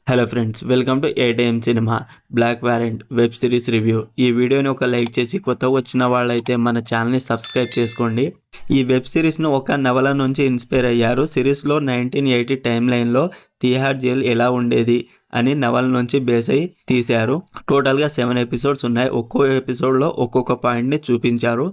Hello friends, welcome to ATM cinema black warrant web series review. ఈ వీడియోని ఒక like చేసి కొత్తగా వచ్చిన వాళ్ళైతే మన ఛానల్ని సబ్స్క్రైబ్ చేసుకోండి. ఈ వెబ్ సిరీస్ను ఒక నవల నుంచి ఇన్స్పైర్ అయ్యారు. సిరీస్లో 1980 టైమ్ లైన్లో తిహార్ జైల్ ఎలా ఉండేది అని నవల నుంచి బేస్ అయి తీశారు. టోటల్గా 7 ఎపిసోడ్స్ ఉన్నాయి. ఒక్కో ఎపిసోడ్లో ఒక్కొక్క పాయింట్ని చూపించారు.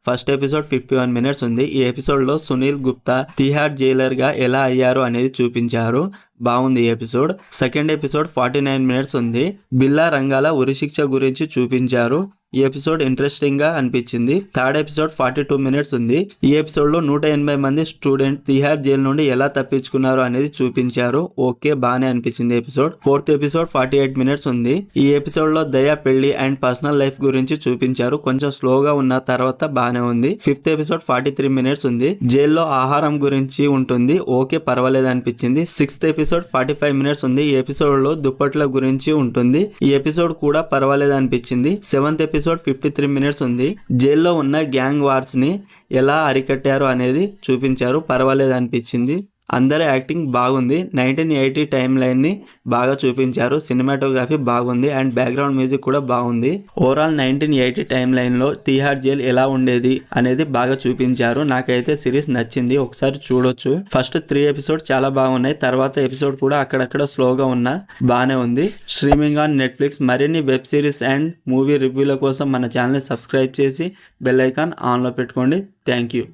ఫస్ట్ ఎపిసోడ్ 51 మినిట్స్ ఉంది. ఈ ఎపిసోడ్లో సునీల్ గుప్తా తిహార్ జైలర్గా ఎలా అయ్యారు అనేది చూపించారు. బాగుంది ఈ ఎపిసోడ్. సెకండ్ ఎపిసోడ్ 49 మినిట్స్ ఉంది. బిల్లా రంగాల ఉరిశిక్ష గురించి చూపించారు. ఈ ఎపిసోడ్ ఇంట్రెస్టింగ్ గా అనిపించింది. థర్డ్ ఎపిసోడ్ 42 మినిట్స్ ఉంది. ఈ ఎపిసోడ్ లో 180 మంది స్టూడెంట్ తిహార్ జైలు నుండి ఎలా తప్పించుకున్నారు అనేది చూపించారు. ఓకే, బానే అనిపించింది ఎపిసోడ్. ఫోర్త్ ఎపిసోడ్ 48 మినిట్స్ ఉంది. ఈ ఎపిసోడ్ లో దయా పెళ్లి అండ్ పర్సనల్ లైఫ్ గురించి చూపించారు. కొంచెం స్లోగా ఉన్న తర్వాత బానే ఉంది. ఫిఫ్త్ ఎపిసోడ్ 43 మినిట్స్ ఉంది. జైల్లో ఆహారం గురించి ఉంటుంది. ఓకే, పర్వాలేదు అనిపించింది. సిక్స్త్ ఎపిసోడ్ 45 మినిట్స్ ఉంది. ఈ ఎపిసోడ్ లో దుప్పట్ల గురించి ఉంటుంది. ఈ ఎపిసోడ్ కూడా పర్వాలేదు అనిపించింది. సెవెంత్ ఎపిసోడ్ 53 మినిట్స్ ఉంది. జైల్లో ఉన్న గ్యాంగ్ వార్స్ ని ఎలా అరికట్టారు అనేది చూపించారు. పర్వాలేదు అనిపించింది. అందరి యాక్టింగ్ బాగుంది. 1980 టైమ్ లైన్ ని బాగా చూపించారు. సినిమాటోగ్రఫీ బాగుంది అండ్ బ్యాక్గ్రౌండ్ మ్యూజిక్ కూడా బాగుంది. ఓవరాల్ 1980 టైమ్ లైన్ లో తిహార్ జైల్ ఎలా ఉండేది అనేది బాగా చూపించారు. నాకైతే సిరీస్ నచ్చింది. ఒకసారి చూడొచ్చు. ఫస్ట్ 3 ఎపిసోడ్ చాలా బాగున్నాయి. తర్వాత ఎపిసోడ్ కూడా అక్కడక్కడ స్లోగా ఉన్నా బానే ఉంది. Streaming on Netflix. మరిన్ని వెబ్ సిరీస్ అండ్ మూవీ రివ్యూల కోసం మన ఛానల్ సబ్స్క్రైబ్ చేసి బెల్ ఐకాన్ ఆన్ లో పెట్టుకోండి. Thank you.